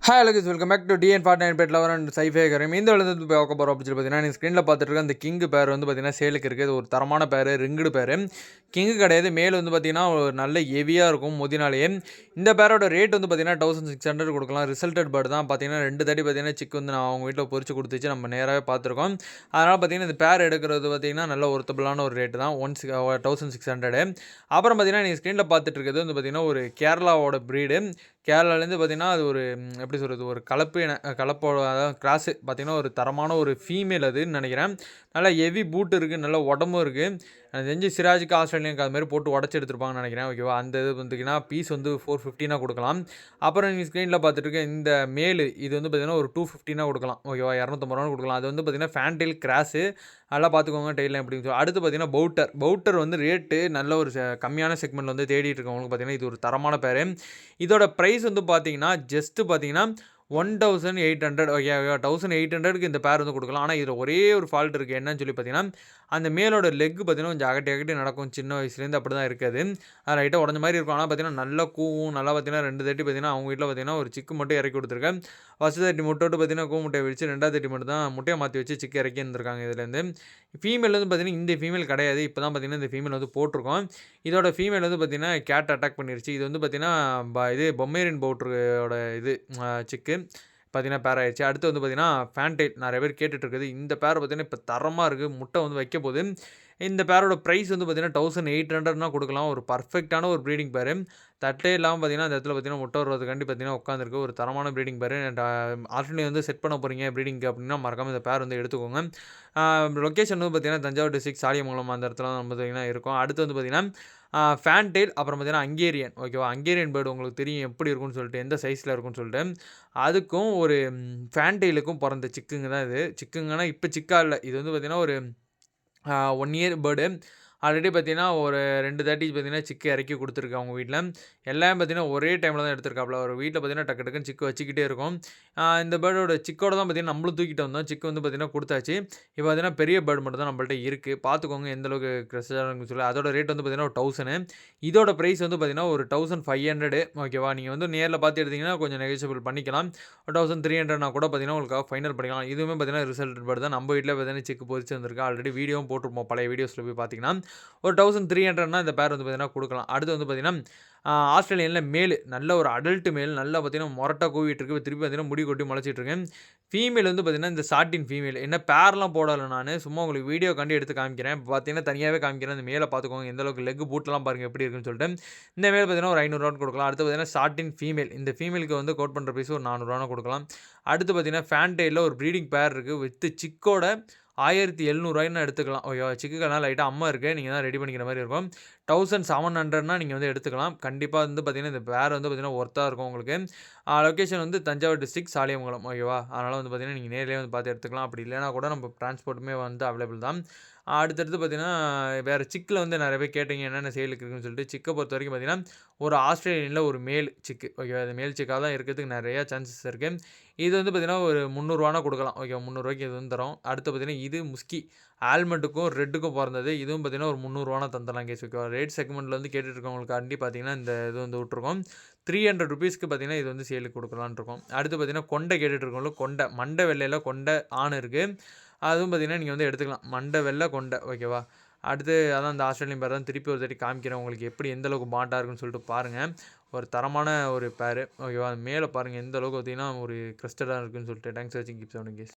Hi Alagesh, welcome back to TN fort nine pet lover and சைஃபே கரையும். இந்த வந்து பார்க்க போகிற ஆப்பர்ச்சுனிட்டி பார்த்தீங்கன்னா, நீங்கள் ஸ்க்ரீனில் பார்த்துட்டு இருக்க அந்த கிங்கு பேர் வந்து பார்த்தீங்கன்னா சேலுக்கு இருக்குது. இது ஒரு தரமான பேர், ரிங்குடு பேர். கிங்கு கிடையாது, மேல் வந்து பார்த்தீங்கன்னா ஒரு நல்ல ஹெவியாக இருக்கும் முதினாலேயே. இந்த பேரோட ரேட் வந்து பார்த்தீங்கன்னா 1600 கொடுக்கலாம். ரிசல்டட் பேர்டு தான். பார்த்தீங்கன்னா 2 தாட்டி பார்த்தீங்கன்னா சிக்கு வந்து நான் அவங்க வீட்டில் பொறிச்சு கொடுத்துச்சு, நம்ம நேராகவே பார்த்துருக்கோம். அதனால் பார்த்தீங்கன்னா இந்த பேர் எடுக்கிறது பார்த்தீங்கன்னா நல்ல ஒர்த்தபிளான ஒரு ரேட்டு தான், 1600. அப்புறம் பார்த்தீங்கன்னா நீங்கள் ஸ்க்ரீனில் பார்த்துட்டு இருக்கிறது வந்து பார்த்தீங்கன்னா ஒரு கேரளாவோட ப்ரீடு. கேரளாலேருந்து பார்த்தீங்கன்னா அது ஒரு எப்படி சொல்கிறது, ஒரு கலப்போட அதாவது கிராஸு பார்த்தீங்கன்னா ஒரு தரமான ஒரு ஃபீமேல் அதுன்னு நினைக்கிறேன். நல்லா ஹெவி பூட்டு இருக்குது, நல்ல உடம்பும் இருக்குது. எனக்கு தெரிஞ்சு சிராஜுக்கு ஆஸ்திரேலியாவுக்கு அது மாதிரி போட்டு உடச்சி எடுத்துருப்பாங்கன்னு நினைக்கிறேன். ஓகேவா, அந்த இது வந்துட்டிங்கன்னா பீஸ் வந்து 450 கொடுக்கலாம். அப்புறம் நீங்கள் ஸ்க்ரீனில் பார்த்துட்டு இருக்க இந்த மேலு இது வந்து பார்த்தீங்கன்னா ஒரு 250 கொடுக்கலாம். ஓகேவா, 250 கொடுக்கலாம். அது வந்து பார்த்தீங்கன்னா ஃபேன்டெயில் கிராஸு. நல்லா பார்த்துக்கோங்க டெய்லாம் எப்படின்னு சொல்லி. அடுத்து பார்த்தீங்கன்னா பவுட்டர் வந்து ரேட்டு நல்ல ஒரு கம்மியான செக்மெண்ட்டில் வந்து தேடிட்டு இருக்கவங்களுக்கு பார்த்தீங்கன்னா இது ஒரு தரமான பேர். இதோட ப்ரைஸ் வந்து பார்த்தீங்கன்னா ஜஸ்ட்டு பார்த்தீங்கன்னா 1800. ஓகே, 1800க்கு இந்த பேர் வந்து கொடுக்கலாம். ஆனால் இதில் ஒரே ஒரு ஃபால்ட் இருக்குது. என்னன்னு சொல்லி பார்த்தீங்கன்னா அந்த மேலோட லெக் பார்த்தீங்கன்னா கொஞ்சம் அகட்டி நடக்கும். சின்ன வயசுலேருந்து அப்படி தான் இருக்காது. அது லைட்டாக உடஞ்ச மாதிரி இருக்கும். ஆனால் பார்த்தீங்கன்னா நல்லா கூவும். நல்லா பார்த்தீங்கன்னா 2 தாட்டி பார்த்தீங்கன்னா அவங்க வீட்டில் பார்த்தீங்கன்னா ஒரு சிக்கு மட்டும் இறக்கி கொடுத்துருக்கேன். ஃபஸ்ட்டு தாட்டி முட்டோட்டு பார்த்தீங்கன்னா முட்டையை வச்சு, 2வது தாட்டி மட்டும் தான் முட்டையை மாற்றி வச்சு சிக்கு இறக்கி இருந்திருக்காங்க. இதுலேருந்து ஃபீமேல் வந்து பார்த்தீங்கன்னா இந்த ஃபீமேல் கிடையாது. இப்போ தான் பார்த்தீங்கன்னா இந்த ஃபீமேல் வந்து போட்டிருக்கோம். இதோட ஃபீமேல் வந்து பார்த்தீங்கன்னா கேட் அட்டாக் பண்ணிருச்சு. இது வந்து பார்த்தீங்கன்னா இது பொம்மேரியன் பவுட்டரோட இது சிக்கு பார்த்தீங்கன்னா பேர் ஆயிடுச்சு. அடுத்து வந்து பார்த்தீங்கன்னா ஃபேன்டைல் நிறைய பேர் கேட்டுட்ருக்குது. இந்த பேர் பார்த்தீங்கன்னா இப்போ தரமாக இருக்குது. முட்டை வந்து வைக்க போகுது. இந்த பேரோட ப்ரைஸ் வந்து பார்த்தீங்கன்னா 1800 கொடுக்கலாம். ஒரு பர்ஃபெக்டான ஒரு ப்ரீடிங் பேர். தட்டே இல்லாமல் பார்த்தீங்கன்னா அந்த இடத்துல பார்த்தீங்கன்னா முட்டை வருவதுக்காண்டி பார்த்தீங்கன்னா உட்காந்துருக்கு. ஒரு தரமான ப்ரீடிங் பேர். ஆல்ரெடி வந்து செட் பண்ண போகிறீங்க ப்ரீடிங்க்கு அப்படின்னா மறக்காமல் இந்த பேர் வந்து எடுத்துக்கோங்க. லொக்கேஷன் வந்து பார்த்தீங்கன்னா தஞ்சாவூர் டிஸ்ட்ரிக்ட் சாலியமங்கலம் அந்த இடத்துல வந்து பார்த்தீங்கன்னா இருக்கும். அடுத்து வந்து பார்த்தீங்கன்னா ஃபேன்டெயில், அப்புறம் பார்த்தீங்கன்னா ஹங்கேரியன். ஓகேவா, ஹங்கேரியன் பேர்டு உங்களுக்கு தெரியும் எப்படி இருக்குன்னு சொல்லிட்டு, எந்த சைஸில் இருக்குன்னு சொல்லிட்டு. அதுக்கும் ஒரு ஃபேன்டெயிலுக்கும் பிறந்த சிக்குங்க தான் இது. சிக்குங்கன்னா இப்போ சிக்கா இல்லை, இது வந்து பார்த்தீங்கன்னா ஒரு 1 இயர் பேர்டு. ஆல்ரெடி பார்த்தீங்கன்னா ஒரு 2 தாட்டி பார்த்தீங்கன்னா சிக்கு இறக்கி கொடுத்துருக்கு அவங்க வீட்டில். எல்லாமே பார்த்தீங்கன்னா ஒரே டைமில் தான் எடுத்திருக்காப்புல. ஒரு வீட்டில் பார்த்தீங்கன்னா டக்குன்னு சிக்கு வச்சுக்கிட்டே இருக்கும். இந்த பேர்டோட சிக்கோட தான் பார்த்தீங்கன்னா நம்மளும் தூக்கிட்டு வந்தோம். சிக்கு வந்து பார்த்தீங்கன்னா கொடுத்தாச்சு. இப்போ பார்த்தீங்கன்னா பெரிய பேர்டு மட்டும் தான் நம்மள்ட்ட இருக்குது. பார்த்துக்கோங்க எந்தளவுக்கு க்ரெஸ்ஸாக இருக்குன்னு சொல்லி. அதோட ரேட் வந்து பார்த்தீங்கன்னா ஒரு 1000. இதோட ப்ரைஸ் வந்து பார்த்தீங்கன்னா ஒரு 1500. ஓகேவா, நீங்கள் வந்து நேரில் பார்த்து எடுத்தீங்கன்னா கொஞ்சம் நெகோஷியபிள் பண்ணிக்கலாம். 1300 கூட பார்த்தீங்கன்னா உங்களுக்கு ஃபைனல் பண்ணிக்கலாம். இதுவுமே பார்த்தீங்கன்னா ரிசல்ட் பேர்டு தான். நம்ம வீட்டில் பார்த்தீங்கன்னா சிக்கு பொறிச்சு வந்திருக்கு. ஆல்ரெடி வீடியோவும் போட்டிருப்போம், பழைய வீடியோஸில் போய் பார்த்தீங்கன்னா. ஒரு 1300 இந்த பேர் வந்து பார்த்தீங்கன்னா கொடுக்கலாம். அடுத்து வந்து பார்த்தீங்கன்னா ஆஸ்திரேலியனில் மேல் நல்ல ஒரு அடல்ட் மேல் நல்லா பார்த்தீங்கன்னா மொரட்டா கூவிட்டு இருக்கு. திருப்பி பார்த்தீங்கன்னா முடி கொட்டி முளைச்சிட்டு இருக்கேன். ஃபீமேல் வந்து பார்த்தீங்கன்னா இந்த சாட்டின் ஃபீமேல். என்ன பேர்லாம் போடலை, நான் சும்மா உங்களுக்கு வீடியோ கண்டு எடுத்து காமிக்கிறேன். இப்போ பார்த்தீங்கன்னா தனியாகவே காமிக்கிறேன். இந்த மேலே பார்த்துக்கோங்க எந்த அளவுக்கு லெக் பூட்டெலாம் பாருங்கள் எப்படி இருக்குன்னு சொல்லிட்டு. இந்த மேல் பார்த்தீங்கன்னா ஒரு 500 கொடுக்கலாம். அடுத்து பார்த்தீங்கன்னா சாட்டின் ஃபீமேல். இந்த ஃபீமேலுக்கு வந்து கோட் பண்ணுற ப்ரைஸ் ஒரு 400 கொடுக்கலாம். அடுத்து பார்த்தீங்கன்னா ஃபேன்டெயிலில் ஒரு ப்ரீடிங் பேர் இருக்குது வித் சிக்கோட 1700 எடுத்துக்கலாம். ஓகேவா, சிக்குக்கெல்லாம் லைட்டாக அம்மா இருக்குது, நீங்கள் தான் ரெடி பண்ணிக்கிற மாதிரி இருக்கும். 1700 நீங்கள் வந்து எடுத்துக்கலாம். கண்டிப்பாக வந்து பார்த்தீங்கன்னா இந்த பேர் வந்து பார்த்தீங்கன்னா ஒர்த்தாக இருக்கும் உங்களுக்கு. லொக்கேஷன் வந்து தஞ்சாவூர் டிஸ்ட்ரிக்ட் சாலியமங்கலம். ஓகேவா, அதனால் வந்து பார்த்தீங்கன்னா நீங்கள் நேரிலே வந்து பார்த்து எடுத்துக்கலாம். அப்படி இல்லைனா கூட நம்ம டிரான்ஸ்போர்ட்டுமே வந்து அவைலபிள் தான். அடுத்தடுத்து பார்த்தீங்கன்னா வேறு சிக்கில் வந்து நிறைய பேர் கேட்டீங்க என்னென்ன சேலுக்கு இருக்குன்னு சொல்லிட்டு. சிக்கை பொறுத்த வரைக்கும் பார்த்தீங்கன்னா ஒரு ஆஸ்திரேலியனில் ஒரு மேல் சிக்கு. ஓகேவா, அது மேல் சிக்காக தான் இருக்கிறதுக்கு நிறையா சான்சஸ் இருக்குது. இது வந்து பார்த்தீங்கன்னா ஒரு 300 கொடுக்கலாம். ஓகே, 300 இது வந்து தரோம். அடுத்து பார்த்தீங்கன்னா இது முஸ்கி ஆல்மண்டுக்கும் ரெட்டுக்கும் பிறந்தது. இதுவும் பார்த்தீங்கன்னா ஒரு 300 தந்துடலாம் கேஸ். ஓகேவா, ரேட் செக்மெண்ட்டில் வந்து கேட்டுட்டு இருக்கவங்களுக்காண்டி பார்த்தீங்கன்னா இந்த இது வந்து விட்ருக்கோம். 300 ருபீஸ்க்கு பார்த்தீங்கன்னா இது வந்து சேலுக்கு கொடுக்கலான்னு இருக்கோம். அடுத்து பார்த்தீங்கன்னா கொண்டை கேட்டுட்டு இருக்கவங்களுக்கு கொண்டை மண்டை வெள்ளையில் கொண்டை ஆண் இருக்குது. அதுவும் பார்த்தீங்கன்னா நீங்கள் வந்து எடுத்துக்கலாம். மண்டை வெள்ளை கொண்டை. ஓகேவா, அடுத்து அதான் இந்த ஆஸ்திரேலியன் பேர் தான் திருப்பி ஒரு தாட்டி காமிக்கிறேன் உங்களுக்கு எப்படி எந்த அளவுக்கு பாண்டாக இருக்குன்னு சொல்லிட்டு பாருங்கள். ஒரு தரமான ஒரு பேர். ஓகேவா, மேலே பாருங்கள் எந்த அளவுக்கு பார்த்தீங்கன்னா ஒரு க்ரஸ்டடாக இருக்குன்னு சொல்லிட்டு. தேங்க்ஸ் ஃபார் வாட்சிங். Keep sounding case.